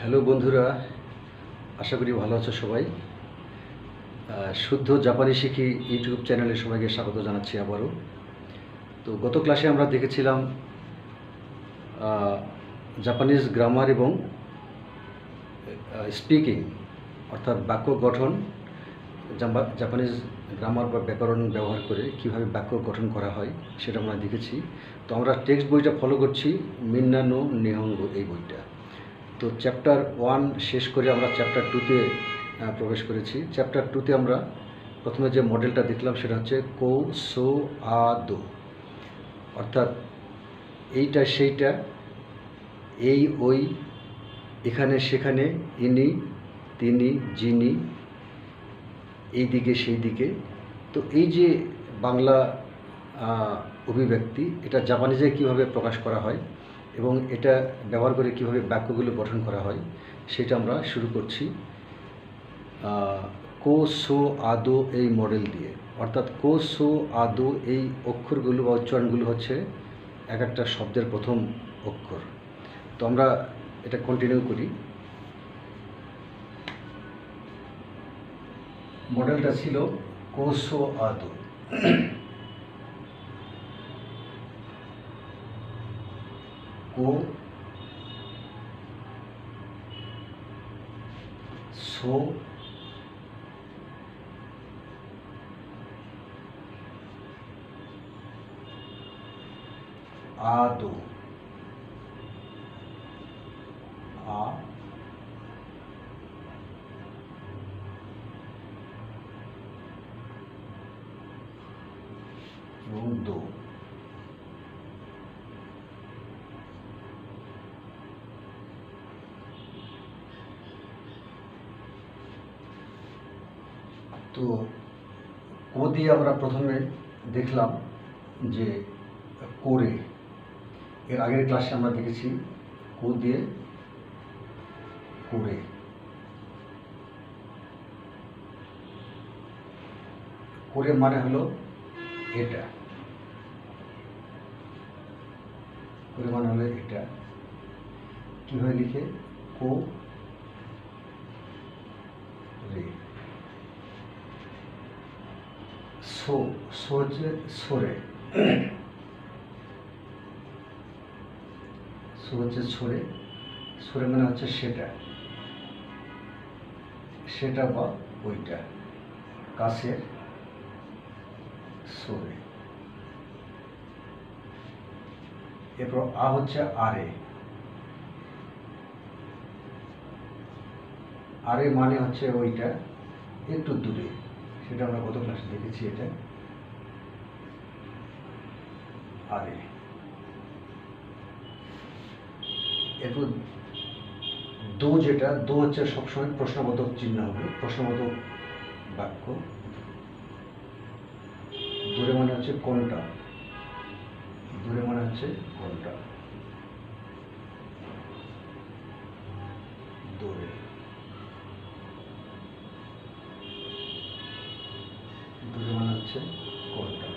Hello বন্ধুরা, আশা করি ভালো আছো সবাই। শুদ্ধ জাপানি শিখি ইউটিউব চ্যানেলে সবাইকে স্বাগত জানাচ্ছি আবারও। তো গত ক্লাসে আমরা দেখেছিলাম জাপানিজ গ্রামার এবং স্পিকিং অর্থাৎ বাক্য গঠন, জাপানিজ গ্রামার বা ব্যাকরণ ব্যবহার করে কিভাবে বাক্য গঠন করা হয় সেটা আমরা দেখেছি। তো আমরা টেক্সট বইটা ফলো করছি, মিন্না নো নিহঙ্গো এই বইটা। তো চ্যাপ্টার 1 শেষ করে আমরা চ্যাপ্টার 2-তে প্রবেশ করেছি। চ্যাপ্টার 2-তে আমরা প্রথমে যে মডেলটা দেখলাম সেটা হচ্ছে কো সো আ দো, অর্থাৎ এইটা সেইটা, এই ওই, এখানে সেখানে, ইনি তিনি যিনি, এই দিকে সেই দিকে। তো এই যে বাংলা অভিব্যক্তি, এটা জাপানিজে কীভাবে প্রকাশ করা হয় এবং এটা ব্যবহার করে কীভাবে বাক্যগুলো গঠন করা হয় সেটা আমরা শুরু করছি কো সো আদো এই মডেল দিয়ে। অর্থাৎ কো সো আদো এই অক্ষরগুলো বা উচ্চারণগুলো হচ্ছে এক একটা শব্দের প্রথম অক্ষর। তো আমরা এটা কন্টিনিউ করি। মডেলটা ছিল কো সো আদো। কো সো আদো, আ এবং দো। তো কো দিয়ে আমরা প্রথমে দেখলাম যে করে, এর আগের ক্লাসে আমরা দেখেছি কো দিয়ে করে। করে মানে হলো এটা, করে মানে হলো এটা। কীভাবে লিখে? কো রে। সো, সো হচ্ছে সরে, সো হচ্ছে সরে, সরে মানে হচ্ছে সেটা, সেটা বা ওইটা, কাছের সরে। এরপর আ হচ্ছে আরে, আরে মানে হচ্ছে ওইটা একটু দূরে, সেটা আমরা গত ক্লাসে দেখেছি। এটা আরে। এরপর দো, যেটা দো হচ্ছে সবসময় প্রশ্নবোধক চিহ্ন হবে, প্রশ্নবোধক বাক্য। দূরে মানে হচ্ছে কোনটা, দূরে মানে হচ্ছে কোনটা, দূরে। দূরে মানে হচ্ছে কোনটা।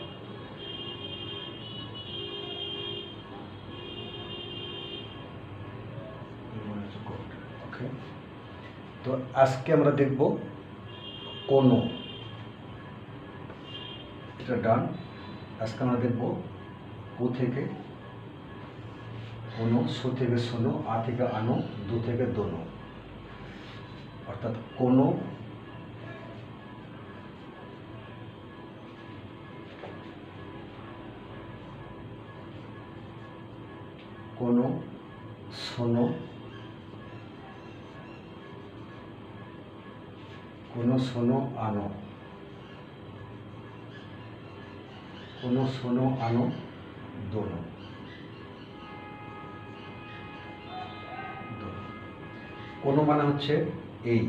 ওকে, তো আজকে আমরা দেখব কোনো, এটা ডান। আজকে আমরা দেখব কো থেকে কোনো, সো থেকে শোনো, আ থেকে আনো, দু থেকে দোনো। অর্থাৎ কোনো, কোনো, শোনো, কোনো শোনো আনো, কোনো শোনো আনো, দোনো। কোনো মানে হচ্ছে এই,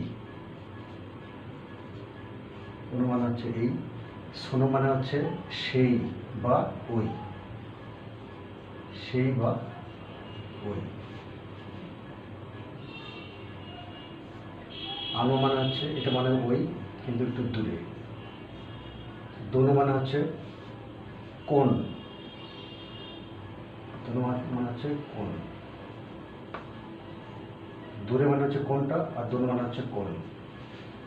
কোনো মানে হচ্ছে এই। শোনো মানে হচ্ছে সেই বা ওই, সেই বা ওই। আনো মানে হচ্ছে এটা মানে ওই কিন্তু একটু দূরে। দোনো মানে হচ্ছে কোন, দোনো মানে হচ্ছে কোন। দূরে মানে হচ্ছে কোনটা, আর দোনো মানে হচ্ছে কোন।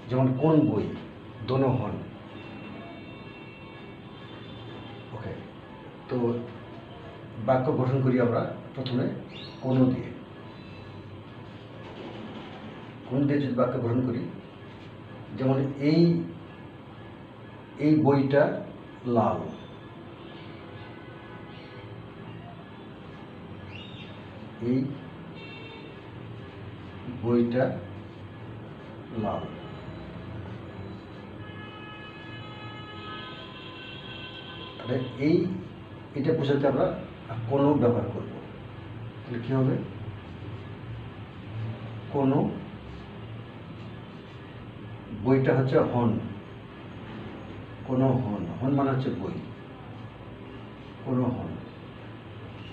যেমন কোন বই, দোনো হন। ওকে, তো বাক্য গঠন করি আমরা প্রথমে কোনো দিয়ে। কোন দিয়ে যদি বাক্য গঠন করি, যেমন এই বইটা লাল। এই বইটা লাল। তাহলে এটা বোঝাতে আমরা কোনো ব্যবহার করব। তাহলে কি হবে, কোনো বইটা হচ্ছে হন। কোনো হন, হন মানে হচ্ছে বই। কোনো হন,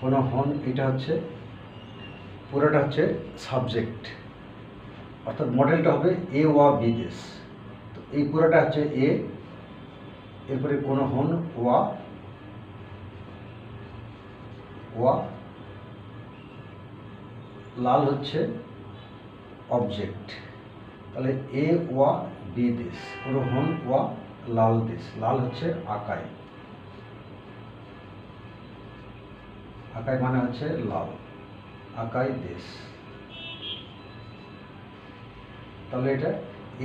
কোনো হন, এটা হচ্ছে পুরোটা হচ্ছে সাবজেক্ট, অর্থাৎ মডেলটা হবে এ ওয়া বি দেশ। তো এই পুরোটা হচ্ছে এ, এরপরে কোনো হন ওয়া, লাল হচ্ছে অবজেক্ট। তাহলে এ ওয়া বি দেশ, কোনো হন ওয়া লাল দেশ। লাল হচ্ছে আকাই, আকাই মানে হচ্ছে লাল, আকাই দেশ। তাহলে এটা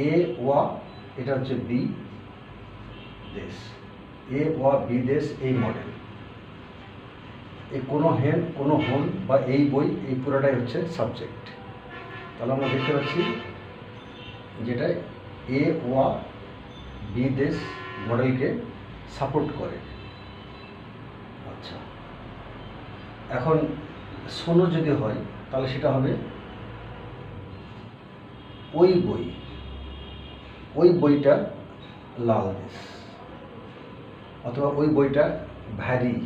এ ওয়া, এটা হচ্ছে বি দেশ। এ ওয়া বি দেশ এই মডেল। এই কোনো হন বা এই বই, এই পুরোটাই হচ্ছে সাবজেক্ট। তাহলে আমরা দেখতে পাচ্ছি যেটা এ ওয়া বি দেশ মডেলকে সাপোর্ট করে। আচ্ছা, এখন শোনো যদি হয় তাহলে সেটা হবে ওই বইটা লাল দেশ, অথবা ওই বইটা ভারী,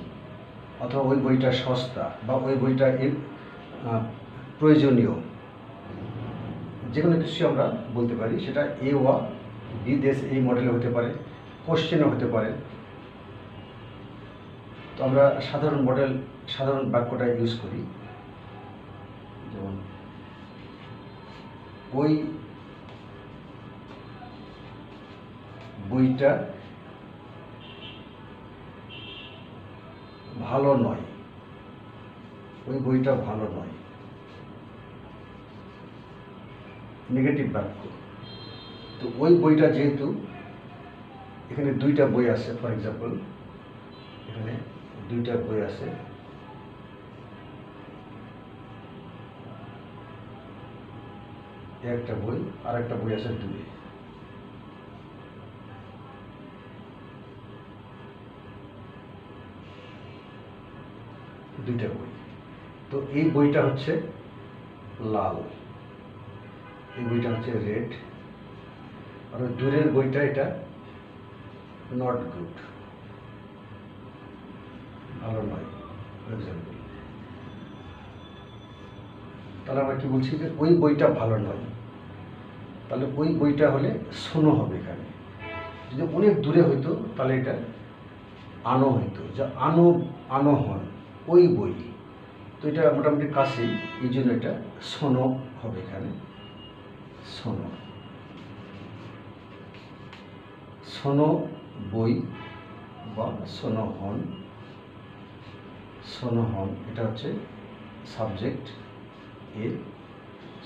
অথবা ওই বইটা সস্তা, বা ওই বইটা প্রয়োজনীয়। যে কোনো কিছু আমরা বলতে পারি, সেটা এ ওয়া বি দেশ এই মডেলে হতে পারে, কোশ্চেনও হতে পারে। তো আমরা সাধারণ বাক্যটা ইউজ করি, যেমন ওই বইটা ভালো নয়। ওই বইটা ভালো নয়, নেগেটিভ বাক্য। তো ওই বইটা যেহেতু এখানে দুইটা বই আছে, ফর এক্সাম্পল এখানে দুইটা বই আছে, একটা বই আর একটা বই আছে দূরে। দুইটা বই, তো এই বইটা হচ্ছে লাল, এই বইটা হচ্ছে রেড, আর ওই দূরের বইটা এটা নট গুড, ভালো নয়, ফর এক্সাম্পল। তাহলে আমরা কি বলছি যে ওই বইটা ভালো নয়, তাহলে ওই বইটা হলে শোনো হবে। এখানে যদি অনেক দূরে হইতো তাহলে এটা আনো হইতো, যা আনো হন ওই বই। তো এটা মোটামুটি কাছেই, এই জন্য এটা শোনো হবে। এখানে শোনো বই বা শোনো হন, এটা হচ্ছে সাবজেক্ট এ।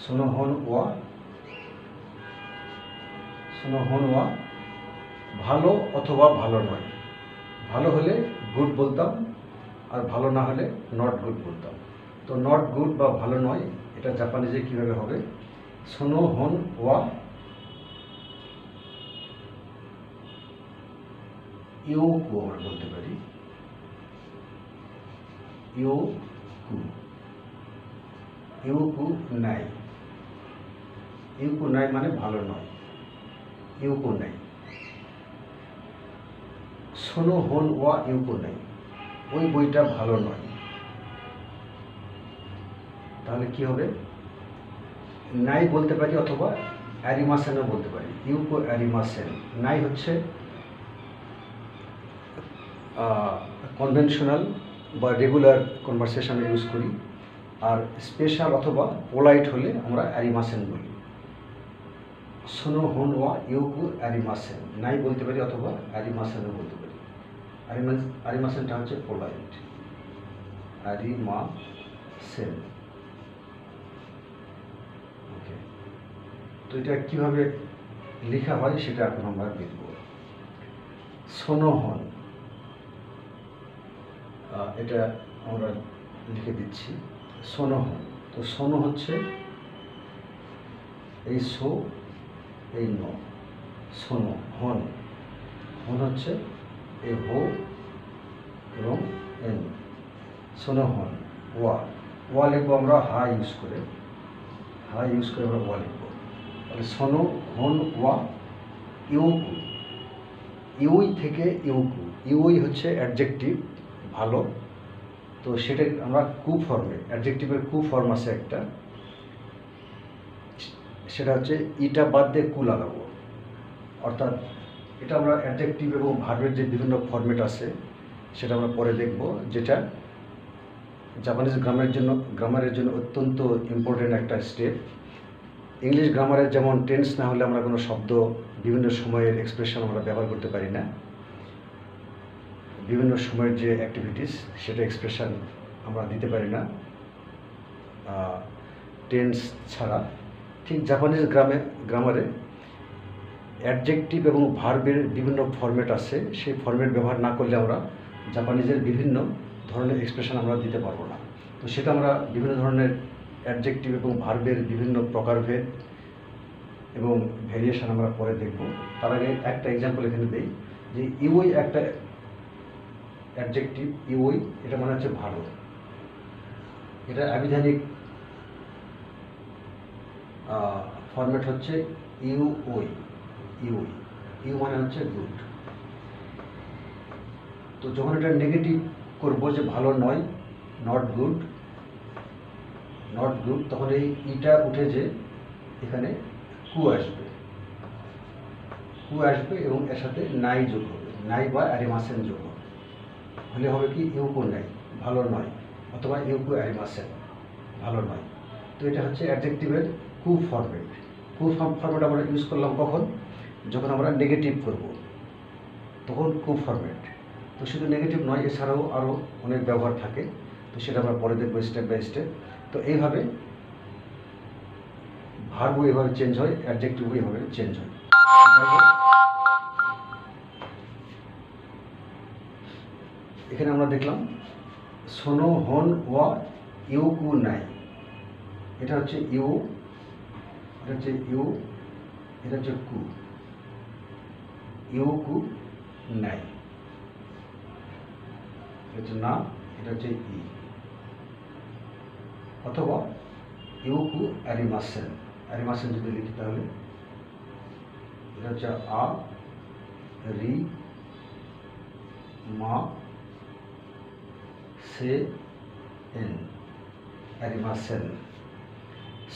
শোনো হন ওয়া ভালো অথবা ভালো নয়। ভালো হলে গুড বলতাম, আর ভালো না হলে নট গুড বলতাম। তো নট গুড বা ভালো নয়, এটা জাপানিজে কীভাবে হবে, শোনো হন ওয়া ইউকু আমরা বলতে পারি। ইউকু নাই, ইউকু নাই মানে ভালো নয়, ইউকু নাই। শোনো হন ওয়া ইউকু নাই, ওই বইটা ভালো নয়। তাহলে কি হবে, নাই বলতে পারি, অথবা অ্যারিমাসেনও বলতে পারি। ইউকো অ্যারিমাসেন। নাই হচ্ছে কনভেনশনাল বা রেগুলার কনভারসেশনে ইউজ করি, আর স্পেশাল অথবা পোলাইট হলে আমরা অ্যারিমাসেন বলি। সোনো হন ওয়া ইউকু অ্যারিমাসেন নাই বলতে পারি, অথবা অ্যারিমাসেনও বলতে পারি। অ্যারিমাসেনটা হচ্ছে পোলাইট, অ্যারিমাসেন। ওকে, তো এটা কীভাবে লেখা হয় সেটা এখন আমরা দেখব। সোনো হন, এটা আমরা লিখে দিচ্ছি সোনো হন। তো সোনো হচ্ছে এই সো, এই ন, সোনো হন। হন হচ্ছে এই হো এবং এন, সোনো হন। ওয়া, ওয়া লিখবো আমরা হা ইউজ করে, হা ইউজ করে আমরা ওয়া লিখবো। তাহলে সোনো হন ওয়া ইউকু, ইউই থেকে ইউকু। ইউই হচ্ছে অ্যাডজেক্টিভ ভালো, তো সেটা আমরা কু ফর্মে, অ্যাডজেক্টিভের কু ফর্ম আছে একটা, সেটা হচ্ছে ইটা বাদ দিয়ে কু লাগাবো। অর্থাৎ এটা আমরা অ্যাডজেক্টিভ এবং ভার্বের যে বিভিন্ন ফর্মেট আছে সেটা আমরা পরে দেখব, যেটা জাপানিজ গ্রামারের জন্য অত্যন্ত ইম্পর্টেন্ট একটা স্টেপ। ইংলিশ গ্রামারের যেমন টেন্স না হলে আমরা কোনো শব্দ বিভিন্ন সময়ের এক্সপ্রেশন আমরা ব্যবহার করতে পারি না, বিভিন্ন সময়ের যে অ্যাক্টিভিটিস সেটা এক্সপ্রেশন আমরা দিতে পারি না টেন্স ছাড়া। ঠিক জাপানিজ গ্রামারে অ্যাডজেক্টিভ এবং ভার্বের বিভিন্ন ফর্মেট আছে, সেই ফর্মেট ব্যবহার না করলে আমরা জাপানিজের বিভিন্ন ধরনের এক্সপ্রেশন আমরা দিতে পারবো না। তো সেটা আমরা বিভিন্ন ধরনের অ্যাডজেক্টিভ এবং ভার্বের বিভিন্ন প্রকারভেদ এবং ভেরিয়েশন আমরা পরে দেখব। তার আগে একটা এক্সাম্পল এখানে দিই, যে ইউই একটা অ্যাডজেক্টিভ। ইউই এটা মানে হচ্ছে ভালো, এটা আবিধানিক ফরম্যাট হচ্ছে ইউওই। ইউই, ইউ মানে হচ্ছে গুড। তো যখন এটা নেগেটিভ করবো যে ভালো নয়, নট গুড, নট গুড, তখন এই ইটা উঠে যে এখানে কু আসবে, কু আসবে এবং এর সাথে নাই যোগ হবে, নাই বা অ্যারিমাসেন যোগ হবে, হলে হবে কি ইউকু নাই, ভালো নয়, অথবা ইউকু অ্যারিমাসেন, ভালো নয়। তো এটা হচ্ছে অ্যাডজেক্টিভের কু ফর্মেট। কু ফর্মেট আমরা ইউজ করলাম কখন? যখন আমরা নেগেটিভ করব, তখন কু ফর্মেট। তো শুধু নেগেটিভ নয়, এছাড়াও আরও অনেক ব্যবহার থাকে, তো সেটা আমরা পরে দেখবো স্টেপ বাই স্টেপ। তো এইভাবে ভার্বও এভাবে চেঞ্জ হয়, অ্যাডজেক্টিভও এভাবে চেঞ্জ হয়। এখানে আমরা দেখলাম সোনো হন ওয়া ইউকু নাই, এটা হচ্ছে ইউ, এটা হচ্ছে ইউ, এটা হচ্ছে কু, ইউকু নাই, এটা হচ্ছে না, এটা হচ্ছে ই, অথবা ইউকু অ্যারিমাসেন। অ্যারিমাসেন যদি লিখি তাহলে এটা হচ্ছে আ রি মা সে এন, অ্যারিমাসেন।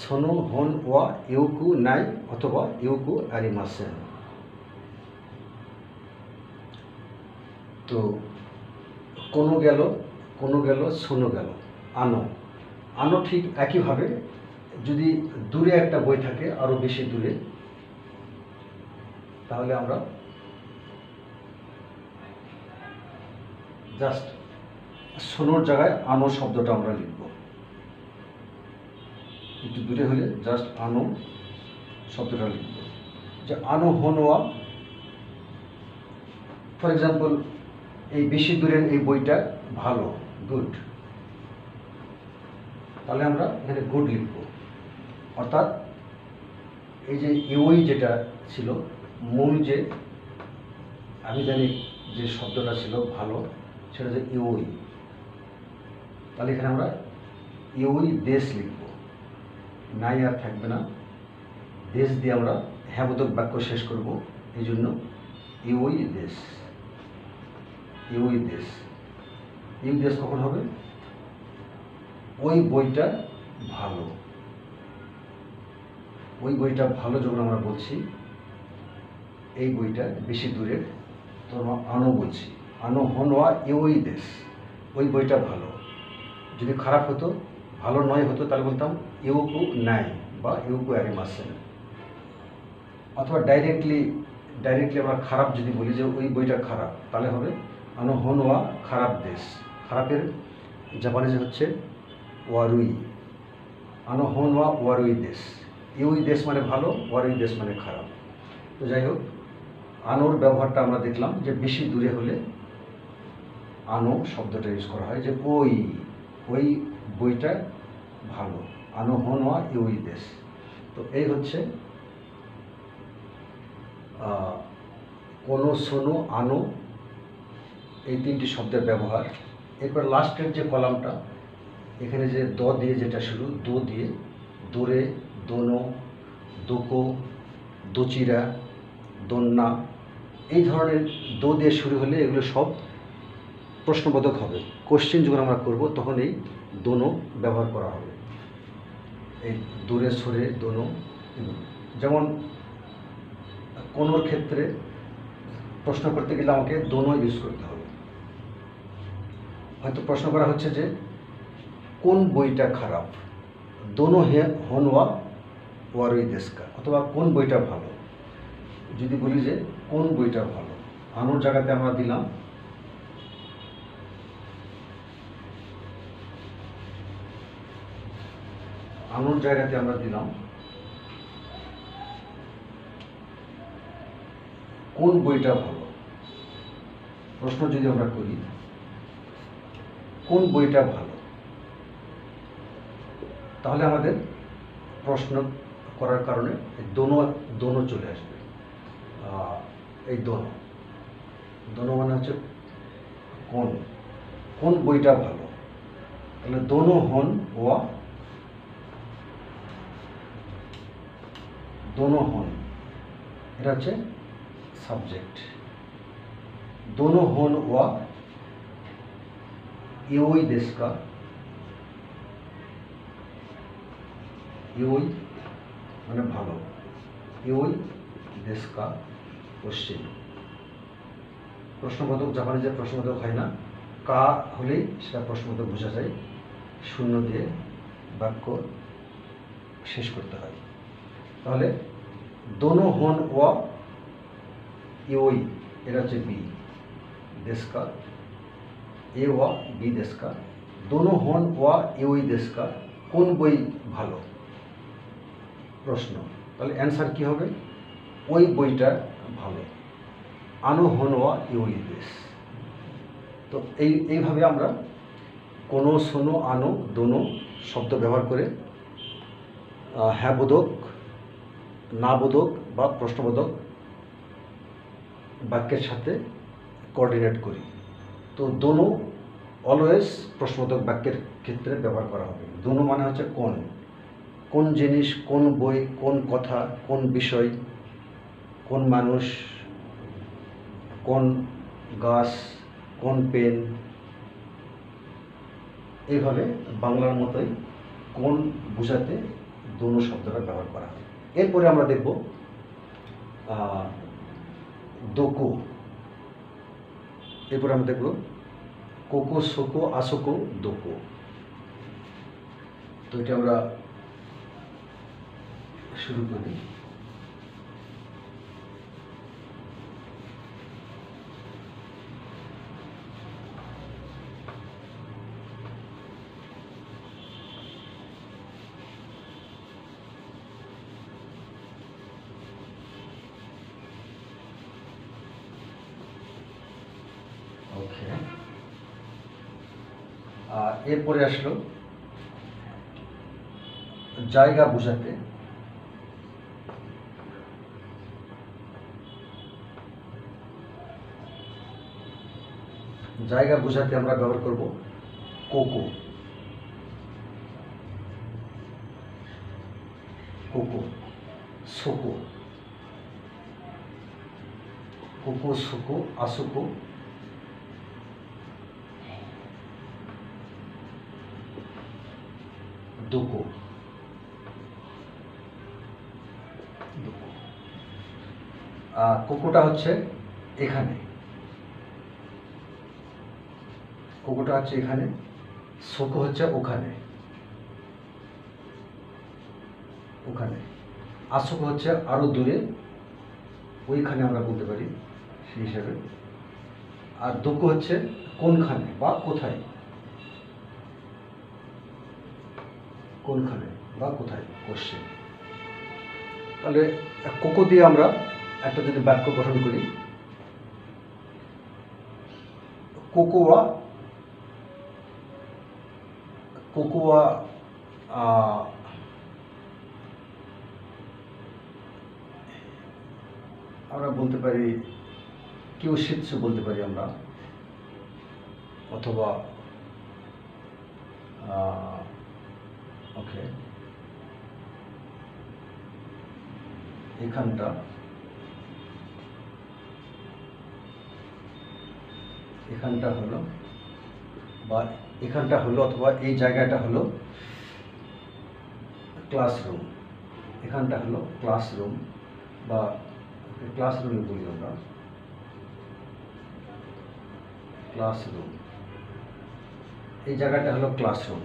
সোনো হন ওয়া ইউকু নাই অথবা ইউকু অ্যারিমাসেন। তো কোনো গেল, কোনো গেল, সোনো গেল, আনো। আনো ঠিক একইভাবে যদি দূরে একটা বই থাকে, আরও বেশি দূরে, তাহলে আমরা জাস্ট সোনোর জায়গায় আনো শব্দটা আমরা লিখব। একটু দূরে হলে জাস্ট আনো শব্দটা লিখব, যে আনো হনোয়া। ফর এক্সাম্পল, এই বেশি দূরের এই বইটা ভালো, গুড, তাহলে আমরা এখানে গুড লিখব। অর্থাৎ এই যে ইউই যেটা ছিল, মূল যে আবিধানিক যে শব্দটা ছিল ভালো, সেটা যে ইউই, তাহলে এখানে আমরা ইউই দেশ লিখব, নাই আর থাকবে না, দেশ দিয়ে আমরা হ্যাবোধক বাক্য শেষ করব, এই জন্য ইউই দেশ। ইউই দেশ, ইউ দেশ কখন হবে? ওই বইটা ভালো, ওই বইটা ভালো যখন আমরা বলছি, এই বইটা বেশি দূরের, তো আমরা আনো বলছি, আনো হনোয়া ইউই দেশ, ওই বইটা ভালো। যদি খারাপ হতো ভালো নয় হতো তাহলে বলতাম ইউকু নাই বা ইউকু আরিমাসেন। অথবা ডাইরেক্টলি আমরা খারাপ যদি বলি যে ওই বইটা খারাপ, তাহলে হবে আনো হনওয়া খারাপ দেশ। খারাপের জাপানিজ হচ্ছে ওয়ারুই। আনো হনওয়া ওয়ারুই দেশ। ইউই দেশ মানে ভালো, ওয়ারুই দেশ মানে খারাপ। তো যাই হোক, আনোর ব্যবহারটা আমরা দেখলাম যে বেশি দূরে হলে আনো শব্দটা ইউজ করা হয়, যে ওই বইটা ভালো। আনো হনওয়া ইউই দেশ। তো এই হচ্ছে কোনো, সোনো, আনো, এই তিনটি শব্দের ব্যবহার। এরপর লাস্টের যে কলামটা, এখানে যে দ দিয়ে যেটা শুরু, দো দিয়ে, দোরে, দোনো, দোকো, দোচিরা, দোন্না, এই ধরনের দো দিয়ে শুরু হলে এগুলো সব প্রশ্নবোধক হবে। কোশ্চেন যখন আমরা করব তখন এই দোনো ব্যবহার করা হবে। এই দূরে সরে দোনো, যেমন কোনোর ক্ষেত্রে প্রশ্ন করতে গেলে আমাকে দোনো ইউজ করতে হবে। হয়তো প্রশ্ন করা হচ্ছে যে কোন বইটা খারাপ, দোনো হনওয়া ওয়ারুই দেশকা, অথবা কোন বইটা ভালো। যদি বলি যে কোন বইটা ভালো, আনোর জায়গাতে আমরা দিলাম কোন বইটা ভালো। প্রশ্ন যদি আমরা করি কোন বইটা ভালো, তাহলে আমাদের প্রশ্ন করার কারণে দোনো চলে আসবে। এই দোনো মানে হচ্ছে কোন বইটা ভালো, তাহলে দোনো হন ওয়া, দোনো হন এটা হচ্ছে সাবজেক্ট। দোনো হন ওয়া ইউই দেশকা, ইউই মানে ভালো, ইউই দেশকা কোশ্চেন। প্রশ্নবোধক জাপানিজে প্রশ্নবোধক হয় না, কা হলেই সেটা প্রশ্নবোধক বোঝা যায়। শূন্য দিয়ে বাক্য শেষ করতে হয়। তাহলে দোনো হন ওয়া ইউই, এটা হচ্ছে বি দেশকা, এ ওয়া বি দেশকা। দোনো হন ওয়া ইউই দেশকা, কোন বই ভালো প্রশ্ন, তাহলে অ্যান্সার কি হবে, ওই বইটা ভালো। আনো হন ওয়া ইউই দেশ। তো এইভাবে আমরা কোনো, সোনো, আনো, দোনো শব্দ ব্যবহার করে হ্যাঁ বোধক, না বোধক বা প্রশ্নবোধক বাক্যের সাথে কোঅর্ডিনেট করি। তো দোনো অলওয়েজ প্রশ্নবোধক বাক্যের ক্ষেত্রে ব্যবহার করা হবে। দোনো মানে হচ্ছে কোন জিনিস, কোন বই, কোন কথা, কোন বিষয়, কোন মানুষ, কোন গাছ, কোন পেন, এইভাবে বাংলার মতোই কোন বোঝাতে দোনো শব্দটা ব্যবহার করা হয়। এরপরে আমরা দেখব দোকো। এরপরে আমরা দেখব কোকো, সোকো, আসোকো, দোকো। তো এটা আমরা শুরু করি। ওকে, এরপরে আসলো জায়গা বোঝাতে। জায়গা বোঝাতে আমরা ব্যবহার করব কোকো। কোকো, সোকো, কোকো, সোকো, আসোকো, দোকো। কোকোটা হচ্ছে এখানে, কোকোটা হচ্ছে এখানে, সোকো হচ্ছে ওখানে। ওখানে। আসোকো হচ্ছে আরও দূরে, ওইখানে আমরা বলতে পারি সেই হিসাবে। আর দোকো হচ্ছে কোনখানে বা কোথায়, কোনখানে বা কোথায়, কোশ্চেন। তাহলে কোকো দিয়ে আমরা একটা যদি বাক্য গঠন করি, কোকোয়া, কোকোয়া আমরা বলতে পারি কিউশিৎসু বলতে পারি আমরা, অথবা ওকে এখানটা, এখানটা হলো বা এখানটা হলো অথবা এই জায়গাটা হলো ক্লাসরুম, এখানটা হলো ক্লাসরুম বা ক্লাসরুমে বলি আমরা, ক্লাসরুম। এই জায়গাটা হলো ক্লাসরুম,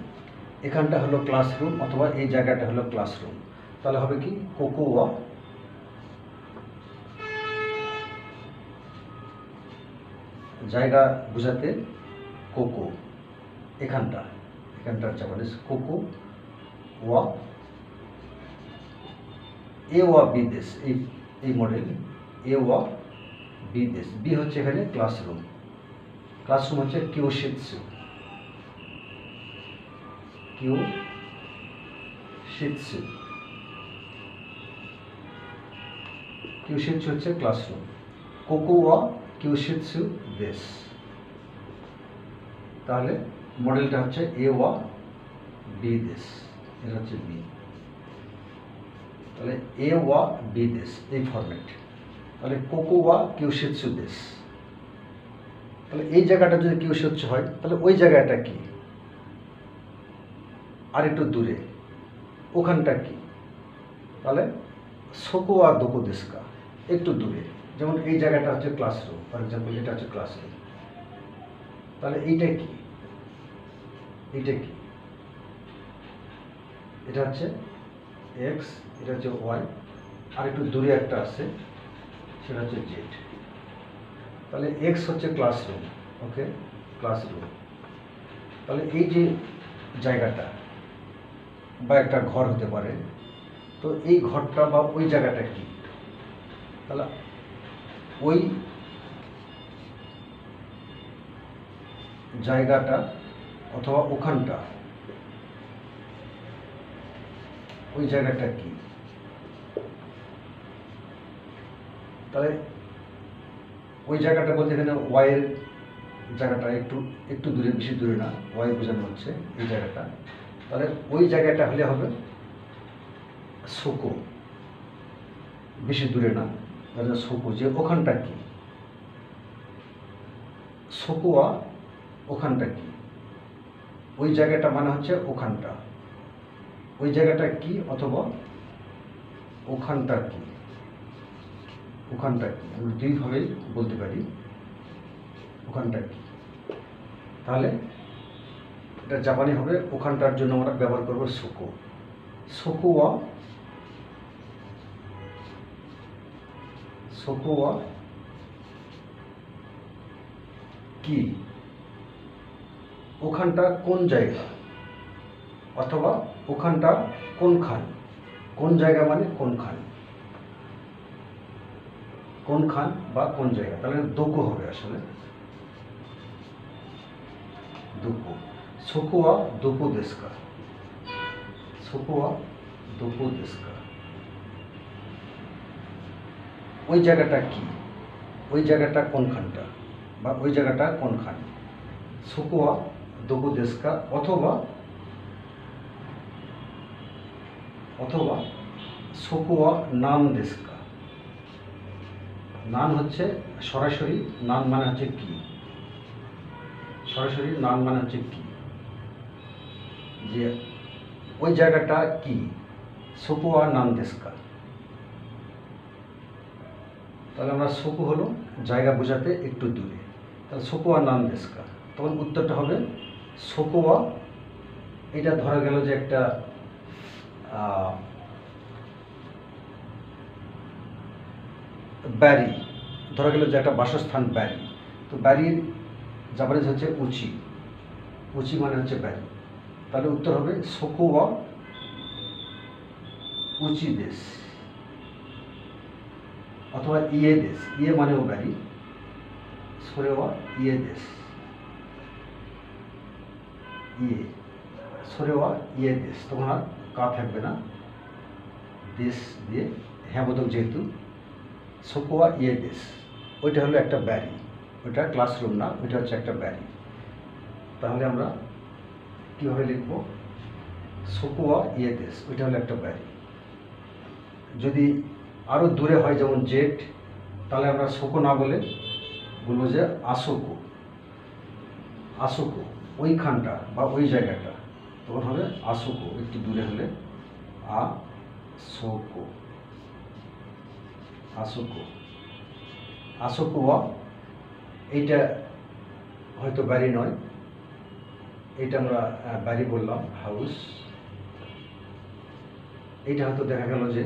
এখানটা হলো ক্লাসরুম অথবা এই জায়গাটা হলো ক্লাসরুম। তাহলে হবে কি কোকোয়া জায়গা বোঝাতে কোকো, এখানটা, এখানটার জাপানিজ কোকো ওয়া এ ওয়া বি দেশ, এই মডেল এ ওয়া বি দেশ। বি হচ্ছে এখানে ক্লাসরুম, ক্লাসরুম হচ্ছে কিউশিৎসু, কিউশিৎসু, কিউশিৎসু হচ্ছে ক্লাসরুম, কোকো ওয়া কিউশিৎসু দেশ। তাহলে মডেলটা হচ্ছে এ ওয়া বি দেশ, এটা হচ্ছে বি। তাহলে এ ওয়া বি দেশ এই ফরম্যাট। তাহলে কোকো ওয়া কিউশিৎসু দেশ। তাহলে এই জায়গাটা যদি কিউশিৎসু হয় তাহলে ওই জায়গাটা কি, আর একটু দূরে, ওখানটা কি, তাহলে সোকো আর দোকো দেশকা, একটু দূরে। যেমন এই জায়গাটা হচ্ছে ক্লাসরুম, ফর এক্সাম্পল এটা হচ্ছে ক্লাসরুম। তাহলে এইটা কি, এইটা কি, এটা হচ্ছে এক্স, এটা হচ্ছে ওয়াই, আর একটু দূরে একটা আছে সেটা হচ্ছে জেড। তাহলে এক্স হচ্ছে ক্লাসরুম, ওকে ক্লাসরুম। তাহলে এই যে জায়গাটা বা একটা ঘর হতে পারে, তো এই ঘরটা বা ওই জায়গাটা কি, তাহলে ওই জায়গাটা অথবা ওখানটা, ওই জায়গাটা কি, তাহলে ওই জায়গাটা বলতে এখানে ওয়াইয়ের জায়গাটা একটু একটু দূরে, বেশি দূরে না, ওয়াই বোঝানো হচ্ছে এই জায়গাটা। তাহলে ওই জায়গাটা হলে হবে সোকো, বেশি দূরে না, তাহলে সোকো যে ওখানটা কি, সোকোয়া ওখানটা কি, ওই জায়গাটা মানে হচ্ছে ওখানটা, ওই জায়গাটা কি অথবা ওখানটা কি, ওখানটা কি আমরা দুইভাবেই বলতে পারি, ওখানটা কি। তাহলে এটা জাপানি হবে, ওখানটার জন্য আমরা ব্যবহার করবো সোকো, সোকোয়া, সোকোয়া কি, ওখানটা কোন জায়গা অথবা ওখানটা কোনখান, কোন জায়গা মানে কোনখান, কোনখান বা কোন জায়গা। তাহলে দোকো হবে আসলে, দোকো। সোকোয়া দোকো দেশকা, সোকোয়া দোকো দেশকা, ওই জায়গাটা কি, ওই জায়গাটা কোনখানটা বা ওই জায়গাটা কোনখান, সোকোয়া দোকো দেশকা অথবা অথবা সোকোয়া নাম দেশকা। নান হচ্ছে সরাসরি, নান মানে হচ্ছে কি, সরাসরি নান মানে হচ্ছে কি, যে ওই জায়গাটা কি, সোকোয়া নাম দেশকা। তাহলে আমরা সোকো হলো জায়গা বোঝাতে একটু দূরে, তাহলে সোকোয়া নাম দেশকা, তখন উত্তরটা হবে সোকোয়া। এটা ধরা গেল যে একটা ব্যারি, ধরা গেল যে একটা বাসস্থান ব্যারি, তো ব্যারির জাপানিজ হচ্ছে উচি, উচি মানে হচ্ছে ব্যারি, তাহলে উত্তর হবে সোকো ওয়া উচি দেশ, অথবা ইয়ে দেশ, ইয়ে মানেও ব্যারি, সরে ওয়া ইয়ে দেশ, ইয়ে সরে ওয়া ইয়ে দেশ, তখন আর কা থাকবে না, দেশ দিয়ে হ্যাঁ বোধক যেহেতু, সোকোয়া ইয়ে দেশ, ওইটা হলো একটা ব্যারি, ওইটা ক্লাসরুম না, ওইটা হচ্ছে একটা ব্যারি। তাহলে আমরা কীভাবে লিখব? সোকোয়া ইয়ে দেশ, ওইটা হলো একটা ব্যারি। যদি আরও দূরে হয় যেমন জেট, তাহলে আমরা সোকো না বলে বলবো যে আসোকো, আসোকো ওইখানটা বা ওই জায়গাটা, তখন হবে আসোকো, একটু দূরে হলে আসোকো, আসোকো, আসোকোয়া, এইটা হয়তো বাড়ি নয়, এইটা আমরা বাড়ি বললাম হাউস, এইটা হয়তো দেখা গেল যে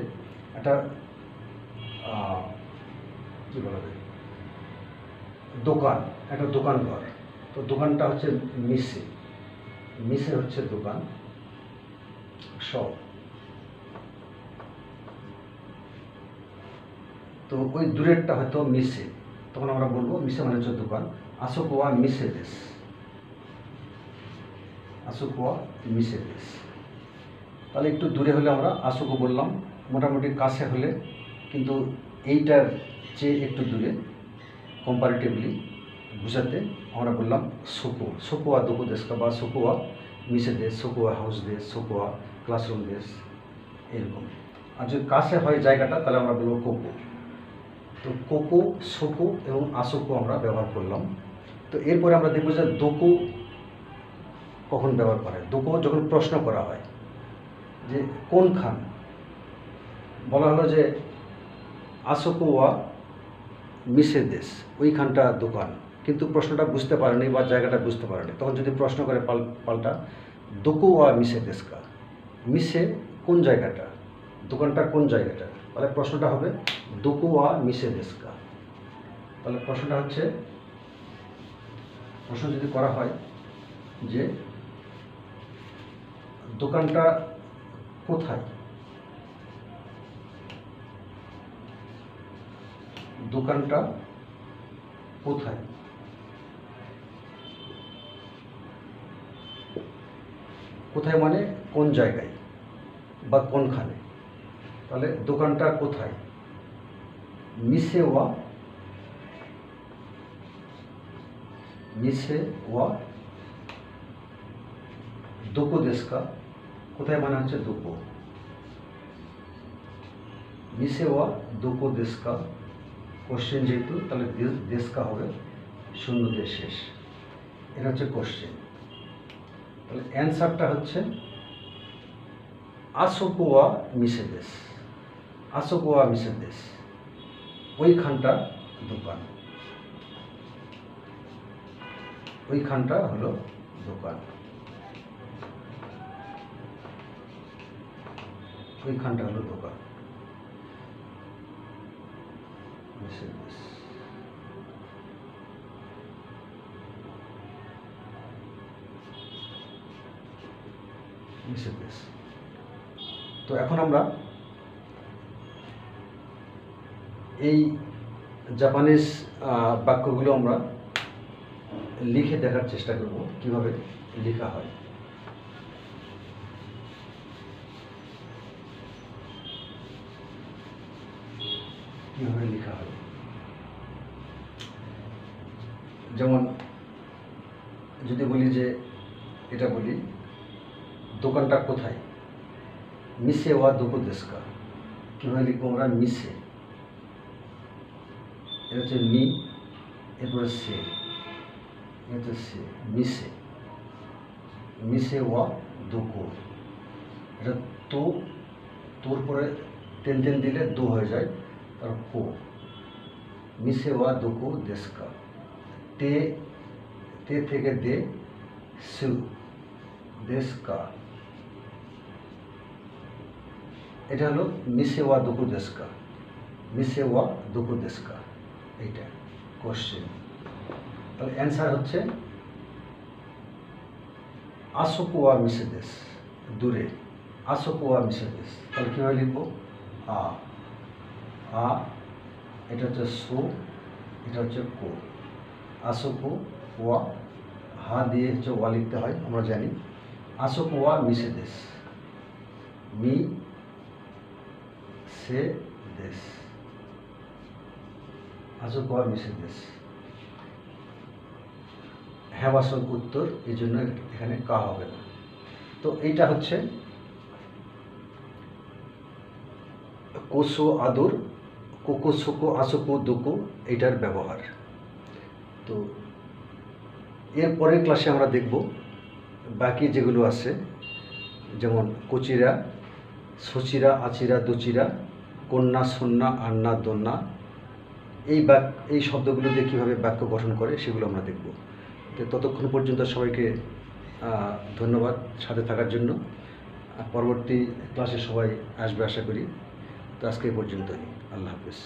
একটা কী বলা যায় দোকান, একটা দোকান ঘর, তো দোকানটা হচ্ছে মিসে, মিসে হচ্ছে দোকান শপ, তো ওই দূরেরটা হয়তো মিসে, তখন আমরা বলবো মিসে মানে হচ্ছে দোকান, আসোকোয়া মিসে দেশ, আসোকোয়া মিসে দেশ। তাহলে একটু দূরে হলে আমরা আসোকো বললাম, মোটামুটি কাছে হলে কিন্তু এইটার চেয়ে একটু দূরে কম্পারেটিভলি বুঝাতে আমরা বললাম সোকো, সোকোয়া দোকো দেশ বা সোকোয়া মিসে দেশ, সোকোয়া হাউস দেশ, সোকোয়া ক্লাসরুম দেশ, এরকম। আর যদি কাছে হয় জায়গাটা তাহলে আমরা বলবো কোকো। তো কোকো, সোকো এবং আসোকো আমরা ব্যবহার করলাম। তো এরপরে আমরা দেখব যে দোকো কখন ব্যবহার করা হয়। দোকো যখন প্রশ্ন করা হয় যে কোনখান, বলা হলো যে আসোকো ওয়া মিসে দেশ, ওইখানটা দোকান, কিন্তু প্রশ্নটা বুঝতে পারেনি বা জায়গাটা বুঝতে পারেনি, তখন যদি প্রশ্ন করে পাল্টা দোকো ওয়া মিসে দেশ কা, মিসে কোন জায়গাটা, দোকানটা কোন জায়গাটা, তাহলে প্রশ্নটা হবে দোকো ওয়া মিসে দেশ কা। তাহলে প্রশ্নটা হচ্ছে, প্রশ্ন যদি করা হয় যে দোকানটা কোথায়, দোকানটা কোথায়, কোথায় মানে কোন জায়গায় বা কোনখানে, তাহলে দোকানটা কোথায়, মিসে ওয়া, মিসে ওয়া দোকো দেশ কা, কোথায় মানে হচ্ছে দোকো, মিসে ওয়া দোকো দেশ কা, কোশ্চেন যেহেতু তাহলে দেশ কা হবে শূন্য দিয়ে শেষ, এটা হচ্ছে কোশ্চেন। তাহলে অ্যান্সারটা হচ্ছে আসোকো ওয়া মিসে দেশ, আসোকো ওয়া মিসে দেশ, ওইখানটা দোকান, ওইখানটা হলো দোকান, ওইখানটা হলো দোকান, মিসে দেশ। মিসে দেশ। তো এখন আমরা এই জাপানিজ বাক্যগুলো আমরা লিখে দেখার চেষ্টা করব কিভাবে লেখা হয়। কিভাবে লেখা হয়, যেমন যদি বলি যে এটা বলি দোকানটা কোথায়, মিসে ওয়া দোকো দেশ কা, কীভাবে লিখবো আমরা, মিসে, এটা হচ্ছে মি, এরপরে সে, এটা হচ্ছে সে, মিসে, মিসে ওয়া দোকো, এটা তো, তোর পরে তেন তেন দিলে দো হয়ে যায়, তার কো, মিসে ওয়া দোকো দেশ কা, তে, তে থেকে দে, সু, দেশ কা, এটা হলো মিসে ওয়া দোকো দেশ কা। মিসে ওয়া দুকু দেশকা, এইটা কোশ্চেন। তাহলে অ্যান্সার হচ্ছে আসোকো ওয়া মিসে দেশ, দূরে, আসোকো ওয়া মিসে দেশ। তাহলে কীভাবে লিখব? আ, আ, এটা হচ্ছে সো, এটা হচ্ছে কো। আসোকো ওয়া, হা দিয়ে হচ্ছে ওয়া লিখতে হয়, আমরা জানি। আসোকো ওয়া মিসে দেশ, মি সে দেশ, আসোকো ওয়া মিসে দেশ। হ্যাঁ বাসক উত্তর, এই জন্য এখানে কা হবে না। তো এইটা হচ্ছে কোসো আদর, কোকো সোকো আসোকো দোকো, এইটার ব্যবহার। তো এর পরের ক্লাসে আমরা দেখব বাকি যেগুলো আছে, যেমন কচিরা, সচিরা, আচিরা, দচিরা, কন্যা, সন্না, আন্না, দন্যা, এই শব্দগুলো দিয়ে কীভাবে বাক্য গঠন করে সেগুলো আমরা দেখব। তো ততক্ষণ পর্যন্ত সবাইকে ধন্যবাদ সাথে থাকার জন্য। পরবর্তী ক্লাসে সবাই আসবে আশা করি। তো আজকে এই পর্যন্তই। আল্লাহ হাফেজ।